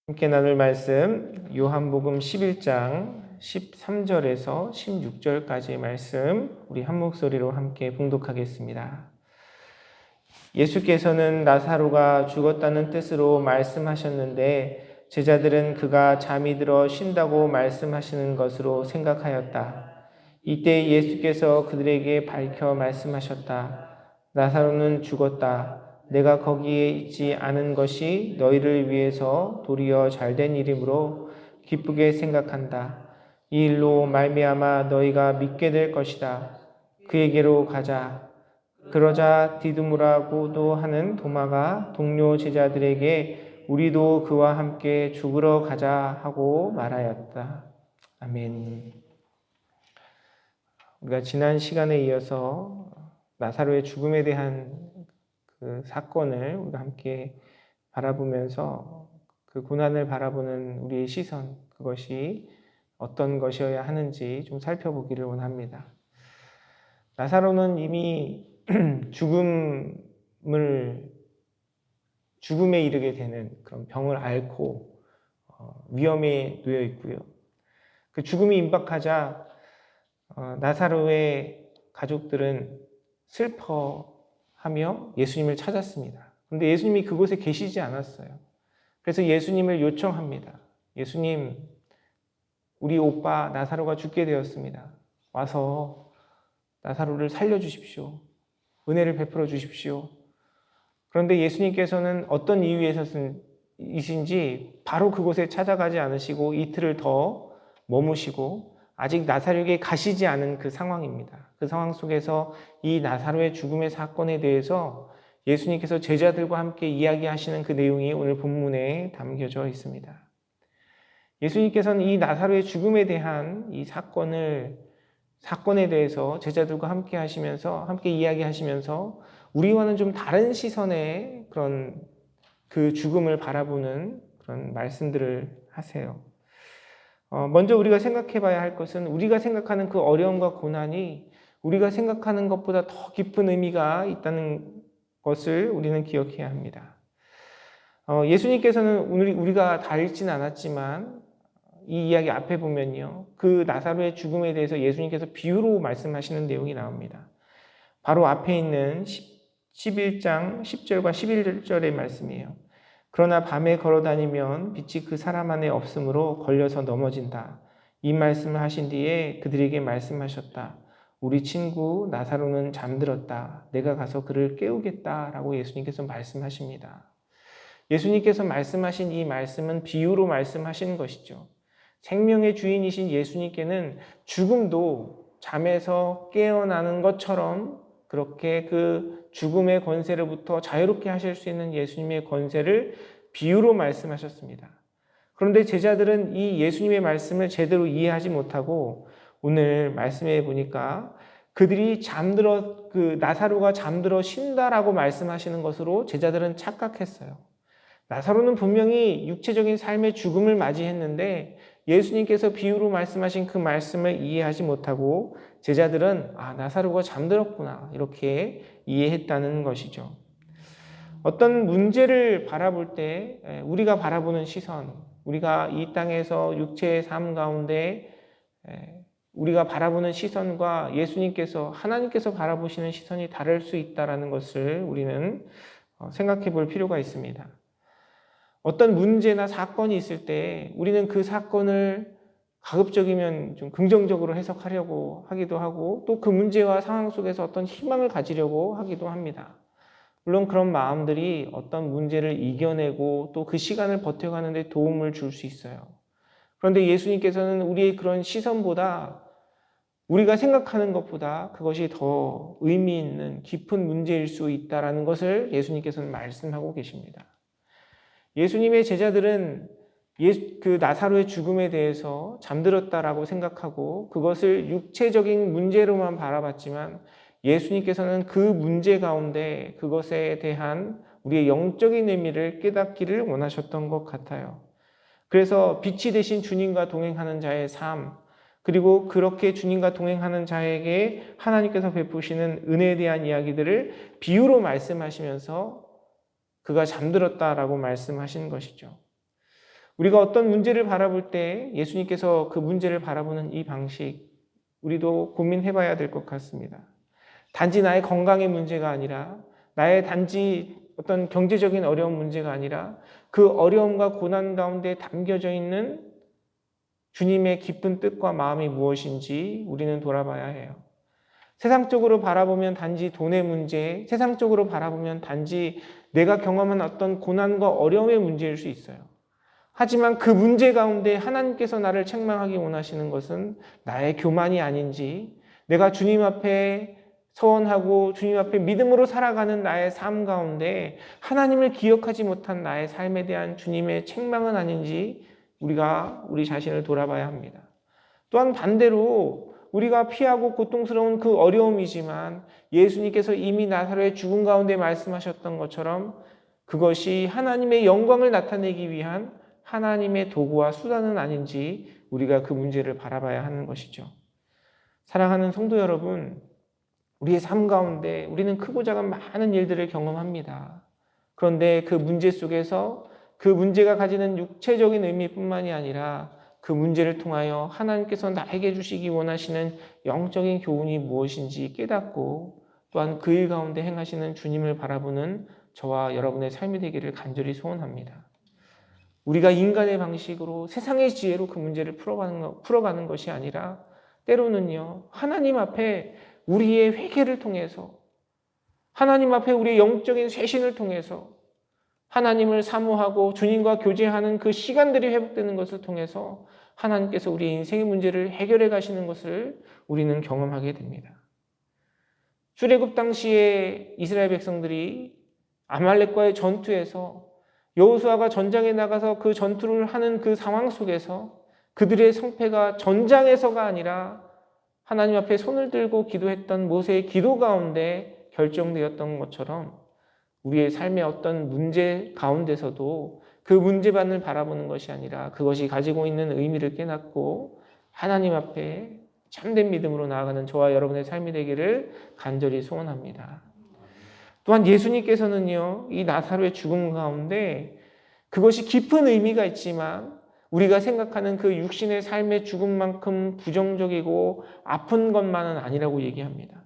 함께 나눌 말씀 요한복음 11장 13절에서 16절까지의 말씀 우리 한 목소리로 함께 봉독하겠습니다. 예수께서는 나사로가 죽었다는 뜻으로 말씀하셨는데 제자들은 그가 잠이 들어 쉰다고 말씀하시는 것으로 생각하였다. 이때 예수께서 그들에게 밝혀 말씀하셨다. 나사로는 죽었다. 내가 거기에 있지 않은 것이 너희를 위해서 도리어 잘된 일이므로 기쁘게 생각한다. 이 일로 말미암아 너희가 믿게 될 것이다. 그에게로 가자. 그러자 디두무라고도 하는 도마가 동료 제자들에게 우리도 그와 함께 죽으러 가자 하고 말하였다. 아멘. 우리가 지난 시간에 이어서 나사로의 죽음에 대한 그 사건을 우리가 함께 바라보면서 그 고난을 바라보는 우리의 시선, 그것이 어떤 것이어야 하는지 좀 살펴보기를 원합니다. 나사로는 이미 죽음에 이르게 되는 그런 병을 앓고 위험에 놓여 있고요. 그 죽음이 임박하자 나사로의 가족들은 슬퍼하며 예수님을 찾았습니다. 그런데 예수님이 그곳에 계시지 않았어요. 그래서 예수님을 요청합니다. 예수님, 우리 오빠 나사로가 죽게 되었습니다. 와서 나사로를 살려주십시오. 은혜를 베풀어 주십시오. 그런데 예수님께서는 어떤 이유에서이신지 바로 그곳에 찾아가지 않으시고 이틀을 더 머무시고 아직 나사로에게 가시지 않은 그 상황입니다. 그 상황 속에서 이 나사로의 죽음의 사건에 대해서 예수님께서 제자들과 함께 이야기하시는 그 내용이 오늘 본문에 담겨져 있습니다. 예수님께서는 이 나사로의 죽음에 대한 이 사건에 대해서 제자들과 함께 이야기하시면서 우리와는 좀 다른 시선의 그런 그 죽음을 바라보는 그런 말씀들을 하세요. 먼저 우리가 생각해 봐야 할 것은 우리가 생각하는 그 어려움과 고난이 우리가 생각하는 것보다 더 깊은 의미가 있다는 것을 우리는 기억해야 합니다. 예수님께서는 우리가 다 읽지는 않았지만 이 이야기 앞에 보면요. 그 나사로의 죽음에 대해서 예수님께서 비유로 말씀하시는 내용이 나옵니다. 바로 앞에 있는 11장 10절과 11절의 말씀이에요. 그러나 밤에 걸어다니면 빛이 그 사람 안에 없으므로 걸려서 넘어진다. 이 말씀을 하신 뒤에 그들에게 말씀하셨다. 우리 친구 나사로는 잠들었다. 내가 가서 그를 깨우겠다라고 예수님께서 말씀하십니다. 예수님께서 말씀하신 이 말씀은 비유로 말씀하시는 것이죠. 생명의 주인이신 예수님께는 죽음도 잠에서 깨어나는 것처럼 그렇게 그 죽음의 권세로부터 자유롭게 하실 수 있는 예수님의 권세를 비유로 말씀하셨습니다. 그런데 제자들은 이 예수님의 말씀을 제대로 이해하지 못하고 오늘 말씀해 보니까 그들이 나사로가 잠들어 쉰다라고 말씀하시는 것으로 제자들은 착각했어요. 나사로는 분명히 육체적인 삶의 죽음을 맞이했는데 예수님께서 비유로 말씀하신 그 말씀을 이해하지 못하고 제자들은 나사로가 잠들었구나 이렇게 이해했다는 것이죠. 어떤 문제를 바라볼 때 우리가 바라보는 시선, 우리가 이 땅에서 육체의 삶 가운데 우리가 바라보는 시선과 하나님께서 바라보시는 시선이 다를 수 있다는 것을 우리는 생각해 볼 필요가 있습니다. 어떤 문제나 사건이 있을 때 우리는 그 사건을 가급적이면 좀 긍정적으로 해석하려고 하기도 하고 또 그 문제와 상황 속에서 어떤 희망을 가지려고 하기도 합니다. 물론 그런 마음들이 어떤 문제를 이겨내고 또 그 시간을 버텨가는 데 도움을 줄 수 있어요. 그런데 예수님께서는 우리의 그런 시선보다 우리가 생각하는 것보다 그것이 더 의미 있는 깊은 문제일 수 있다는 것을 예수님께서는 말씀하고 계십니다. 예수님의 제자들은 그 나사로의 죽음에 대해서 잠들었다라고 생각하고 그것을 육체적인 문제로만 바라봤지만 예수님께서는 그 문제 가운데 그것에 대한 우리의 영적인 의미를 깨닫기를 원하셨던 것 같아요. 그래서 빛이 되신 주님과 동행하는 자의 삶, 그리고 그렇게 주님과 동행하는 자에게 하나님께서 베푸시는 은혜에 대한 이야기들을 비유로 말씀하시면서 그가 잠들었다라고 말씀하신 것이죠. 우리가 어떤 문제를 바라볼 때 예수님께서 그 문제를 바라보는 이 방식, 우리도 고민해 봐야 될 것 같습니다. 단지 나의 건강의 문제가 아니라, 나의 단지 어떤 경제적인 어려운 문제가 아니라, 그 어려움과 고난 가운데 담겨져 있는 주님의 깊은 뜻과 마음이 무엇인지 우리는 돌아봐야 해요. 세상적으로 바라보면 단지 돈의 문제, 세상적으로 바라보면 단지 내가 경험한 어떤 고난과 어려움의 문제일 수 있어요. 하지만 그 문제 가운데 하나님께서 나를 책망하기 원하시는 것은 나의 교만이 아닌지, 내가 주님 앞에 서원하고 주님 앞에 믿음으로 살아가는 나의 삶 가운데 하나님을 기억하지 못한 나의 삶에 대한 주님의 책망은 아닌지 우리가 우리 자신을 돌아봐야 합니다. 또한 반대로 우리가 피하고 고통스러운 그 어려움이지만 예수님께서 이미 나사로의 죽음 가운데 말씀하셨던 것처럼 그것이 하나님의 영광을 나타내기 위한 하나님의 도구와 수단은 아닌지 우리가 그 문제를 바라봐야 하는 것이죠. 사랑하는 성도 여러분, 우리의 삶 가운데 우리는 크고 작은 많은 일들을 경험합니다. 그런데 그 문제 속에서 그 문제가 가지는 육체적인 의미뿐만이 아니라 그 문제를 통하여 하나님께서 나에게 주시기 원하시는 영적인 교훈이 무엇인지 깨닫고 또한 그 일 가운데 행하시는 주님을 바라보는 저와 여러분의 삶이 되기를 간절히 소원합니다. 우리가 인간의 방식으로 세상의 지혜로 그 문제를 풀어가는 것이 아니라 때로는요, 하나님 앞에 우리의 회개를 통해서, 하나님 앞에 우리의 영적인 쇄신을 통해서 하나님을 사모하고 주님과 교제하는 그 시간들이 회복되는 것을 통해서 하나님께서 우리의 인생의 문제를 해결해 가시는 것을 우리는 경험하게 됩니다. 출애굽 당시에 이스라엘 백성들이 아말렉과의 전투에서 여호수아가 전장에 나가서 그 전투를 하는 그 상황 속에서 그들의 성패가 전장에서가 아니라 하나님 앞에 손을 들고 기도했던 모세의 기도 가운데 결정되었던 것처럼 우리의 삶의 어떤 문제 가운데서도 그 문제만을 바라보는 것이 아니라 그것이 가지고 있는 의미를 깨닫고 하나님 앞에 참된 믿음으로 나아가는 저와 여러분의 삶이 되기를 간절히 소원합니다. 또한 예수님께서는요, 이 나사로의 죽음 가운데 그것이 깊은 의미가 있지만 우리가 생각하는 그 육신의 삶의 죽음만큼 부정적이고 아픈 것만은 아니라고 얘기합니다.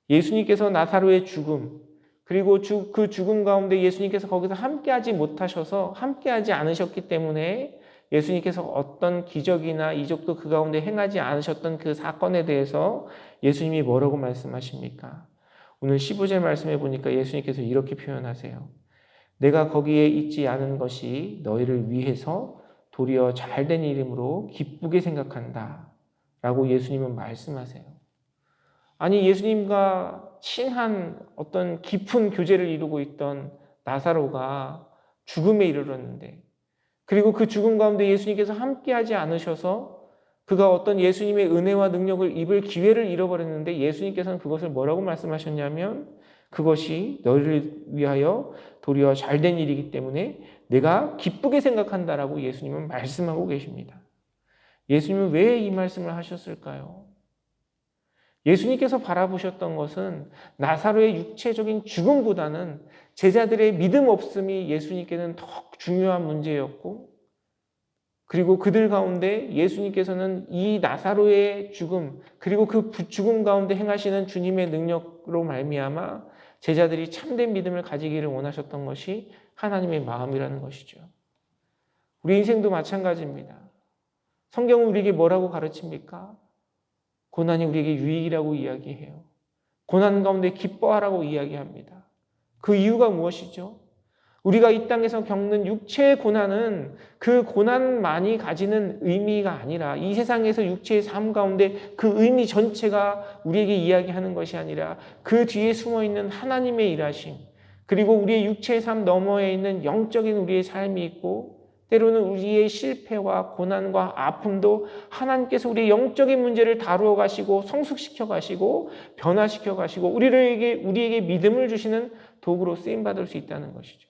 예수님께서 나사로의 죽음, 그리고 그 죽음 가운데 예수님께서 거기서 함께하지 못하셔서 함께하지 않으셨기 때문에 예수님께서 어떤 기적이나 이적도 그 가운데 행하지 않으셨던 그 사건에 대해서 예수님이 뭐라고 말씀하십니까? 오늘 15절 말씀해 보니까 예수님께서 이렇게 표현하세요. 내가 거기에 있지 않은 것이 너희를 위해서 도리어 잘된 일이므로 기쁘게 생각한다 라고 예수님은 말씀하세요. 아니, 예수님과 친한 어떤 깊은 교제를 이루고 있던 나사로가 죽음에 이르렀는데, 그리고 그 죽음 가운데 예수님께서 함께하지 않으셔서 그가 어떤 예수님의 은혜와 능력을 입을 기회를 잃어버렸는데 예수님께서는 그것을 뭐라고 말씀하셨냐면 그것이 너희를 위하여 도리어 잘된 일이기 때문에 내가 기쁘게 생각한다라고 예수님은 말씀하고 계십니다. 예수님은 왜 이 말씀을 하셨을까요? 예수님께서 바라보셨던 것은 나사로의 육체적인 죽음보다는 제자들의 믿음 없음이 예수님께는 더 중요한 문제였고, 그리고 그들 가운데 예수님께서는 이 나사로의 죽음, 그리고 그 죽음 가운데 행하시는 주님의 능력으로 말미암아 제자들이 참된 믿음을 가지기를 원하셨던 것이 하나님의 마음이라는 것이죠. 우리 인생도 마찬가지입니다. 성경은 우리에게 뭐라고 가르칩니까? 고난이 우리에게 유익이라고 이야기해요. 고난 가운데 기뻐하라고 이야기합니다. 그 이유가 무엇이죠? 우리가 이 땅에서 겪는 육체의 고난은 그 고난만이 가지는 의미가 아니라 이 세상에서 육체의 삶 가운데 그 의미 전체가 우리에게 이야기하는 것이 아니라 그 뒤에 숨어있는 하나님의 일하심, 그리고 우리의 육체의 삶 너머에 있는 영적인 우리의 삶이 있고 때로는 우리의 실패와 고난과 아픔도 하나님께서 우리의 영적인 문제를 다루어 가시고 성숙시켜 가시고 변화시켜 가시고 우리에게 믿음을 주시는 도구로 쓰임받을 수 있다는 것이죠.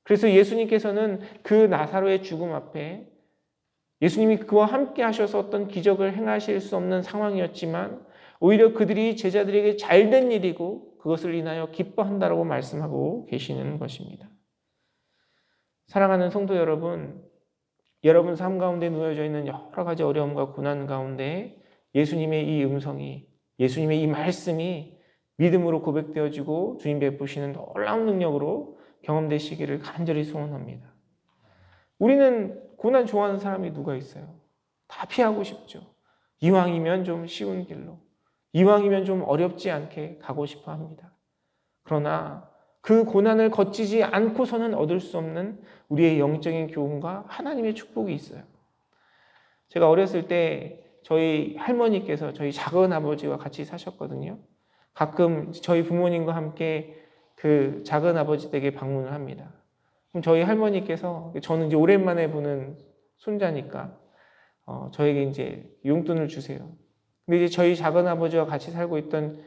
그래서 예수님께서는 그 나사로의 죽음 앞에 예수님이 그와 함께 하셔서 어떤 기적을 행하실 수 없는 상황이었지만 오히려 그들이 제자들에게 잘된 일이고 그것을 인하여 기뻐한다라고 말씀하고 계시는 것입니다. 사랑하는 성도 여러분, 여러분 삶 가운데 놓여져 있는 여러 가지 어려움과 고난 가운데 예수님의 이 음성이, 예수님의 이 말씀이 믿음으로 고백되어지고 주님 베푸시는 놀라운 능력으로 경험되시기를 간절히 소원합니다. 우리는 고난 좋아하는 사람이 누가 있어요? 다 피하고 싶죠. 이왕이면 좀 쉬운 길로, 이왕이면 좀 어렵지 않게 가고 싶어 합니다. 그러나 그 고난을 거치지 않고서는 얻을 수 없는 우리의 영적인 교훈과 하나님의 축복이 있어요. 제가 어렸을 때 저희 할머니께서 저희 작은 아버지와 같이 사셨거든요. 가끔 저희 부모님과 함께 그 작은 아버지 댁에 방문을 합니다. 그럼 저희 할머니께서, 저는 이제 오랜만에 보는 손자니까 저에게 이제 용돈을 주세요. 근데 이제 저희 작은 아버지와 같이 살고 있던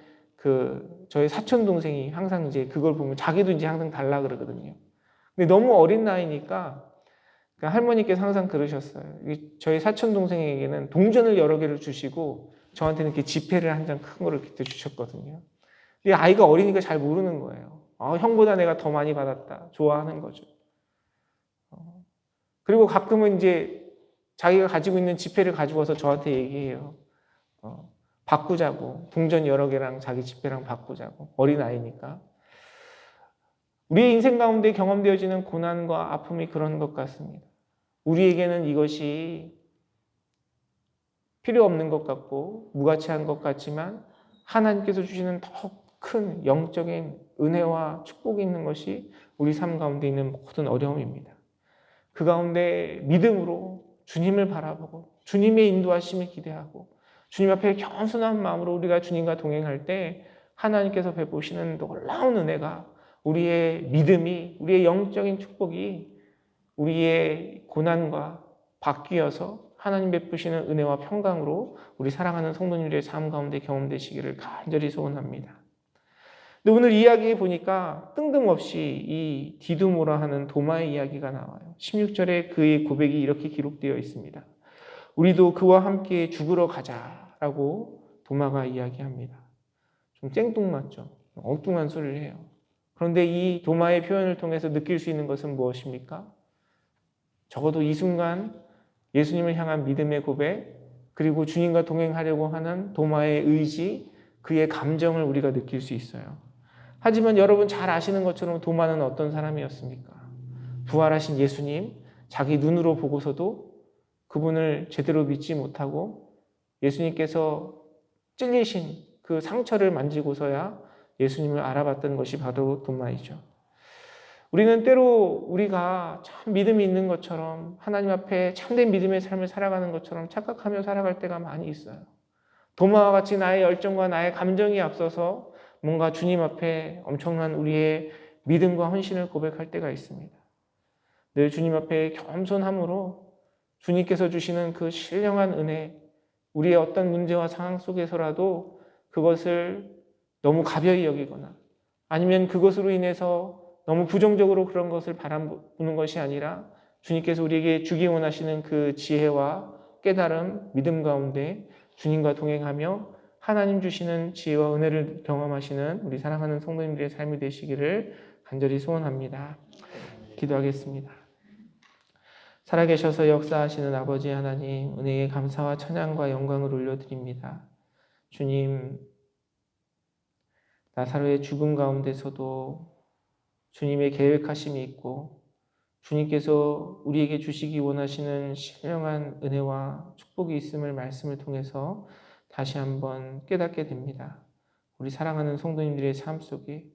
저희 사촌 동생이 항상 이제 그걸 보면 자기도 이제 항상 달라 그러거든요. 근데 너무 어린 나이니까 그러니까 할머니께서 항상 그러셨어요. 저희 사촌 동생에게는 동전을 여러 개를 주시고 저한테는 이렇게 지폐를 한 장 큰 거를 이렇게 주셨거든요. 이 아이가 어리니까 잘 모르는 거예요. 형보다 내가 더 많이 받았다. 좋아하는 거죠. 그리고 가끔은 이제 자기가 가지고 있는 지폐를 가지고 와서 저한테 얘기해요. 바꾸자고. 동전 여러 개랑 자기 지폐랑 바꾸자고. 어린아이니까. 우리의 인생 가운데 경험되어지는 고난과 아픔이 그런 것 같습니다. 우리에게는 이것이 필요 없는 것 같고 무가치한 것 같지만 하나님께서 주시는 더 큰 영적인 은혜와 축복이 있는 것이 우리 삶 가운데 있는 모든 어려움입니다. 그 가운데 믿음으로 주님을 바라보고 주님의 인도하심을 기대하고 주님 앞에 겸손한 마음으로 우리가 주님과 동행할 때 하나님께서 베푸시는 놀라운 은혜가 우리의 믿음이, 우리의 영적인 축복이 우리의 고난과 바뀌어서 하나님 베푸시는 은혜와 평강으로 우리 사랑하는 성도님들의 삶 가운데 경험되시기를 간절히 소원합니다. 근데 오늘 이야기에 보니까 뜬금없이 이 디두모라 하는 도마의 이야기가 나와요. 16절에 그의 고백이 이렇게 기록되어 있습니다. 우리도 그와 함께 죽으러 가자라고 도마가 이야기합니다. 좀 생뚱맞죠? 엉뚱한 소리를 해요. 그런데 이 도마의 표현을 통해서 느낄 수 있는 것은 무엇입니까? 적어도 이 순간 예수님을 향한 믿음의 고백, 그리고 주님과 동행하려고 하는 도마의 의지, 그의 감정을 우리가 느낄 수 있어요. 하지만 여러분 잘 아시는 것처럼 도마는 어떤 사람이었습니까? 부활하신 예수님, 자기 눈으로 보고서도 그분을 제대로 믿지 못하고 예수님께서 찔리신 그 상처를 만지고서야 예수님을 알아봤던 것이 바로 도마이죠. 우리는 때로 우리가 참 믿음이 있는 것처럼 하나님 앞에 참된 믿음의 삶을 살아가는 것처럼 착각하며 살아갈 때가 많이 있어요. 도마와 같이 나의 열정과 나의 감정이 앞서서 뭔가 주님 앞에 엄청난 우리의 믿음과 헌신을 고백할 때가 있습니다. 늘 주님 앞에 겸손함으로 주님께서 주시는 그 신령한 은혜, 우리의 어떤 문제와 상황 속에서라도 그것을 너무 가벼이 여기거나 아니면 그것으로 인해서 너무 부정적으로 그런 것을 바라보는 것이 아니라 주님께서 우리에게 주기 원하시는 그 지혜와 깨달음, 믿음 가운데 주님과 동행하며 하나님 주시는 지혜와 은혜를 경험하시는 우리 사랑하는 성도님들의 삶이 되시기를 간절히 소원합니다. 기도하겠습니다. 살아계셔서 역사하시는 아버지 하나님, 은혜의 감사와 찬양과 영광을 올려드립니다. 주님, 나사로의 죽음 가운데서도 주님의 계획하심이 있고 주님께서 우리에게 주시기 원하시는 신령한 은혜와 축복이 있음을 말씀을 통해서 다시 한번 깨닫게 됩니다. 우리 사랑하는 성도님들의 삶 속에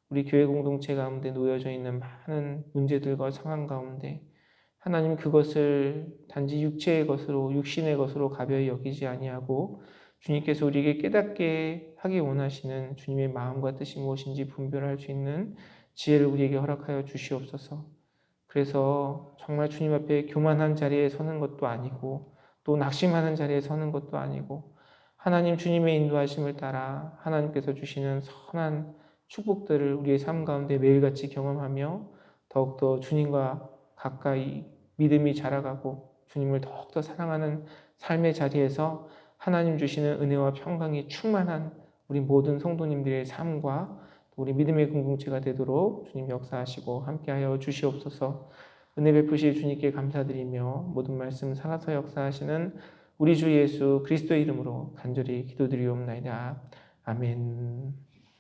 우리 교회 공동체 가운데 놓여져 있는 많은 문제들과 상황 가운데 하나님 그것을 단지 육체의 것으로 육신의 것으로 가벼이 여기지 아니하고 주님께서 우리에게 깨닫게 하기 원하시는 주님의 마음과 뜻이 무엇인지 분별할 수 있는 지혜를 우리에게 허락하여 주시옵소서. 그래서 정말 주님 앞에 교만한 자리에 서는 것도 아니고 또 낙심하는 자리에 서는 것도 아니고 하나님 주님의 인도하심을 따라 하나님께서 주시는 선한 축복들을 우리의 삶 가운데 매일같이 경험하며 더욱더 주님과 가까이 믿음이 자라가고 주님을 더욱더 사랑하는 삶의 자리에서 하나님 주시는 은혜와 평강이 충만한 우리 모든 성도님들의 삶과 우리 믿음의 공동체가 되도록 주님 역사하시고 함께하여 주시옵소서. 은혜 베푸실 주님께 감사드리며 모든 말씀 살아서 역사하시는 우리 주 예수 그리스도의 이름으로 간절히 기도드리옵나이다. 아멘.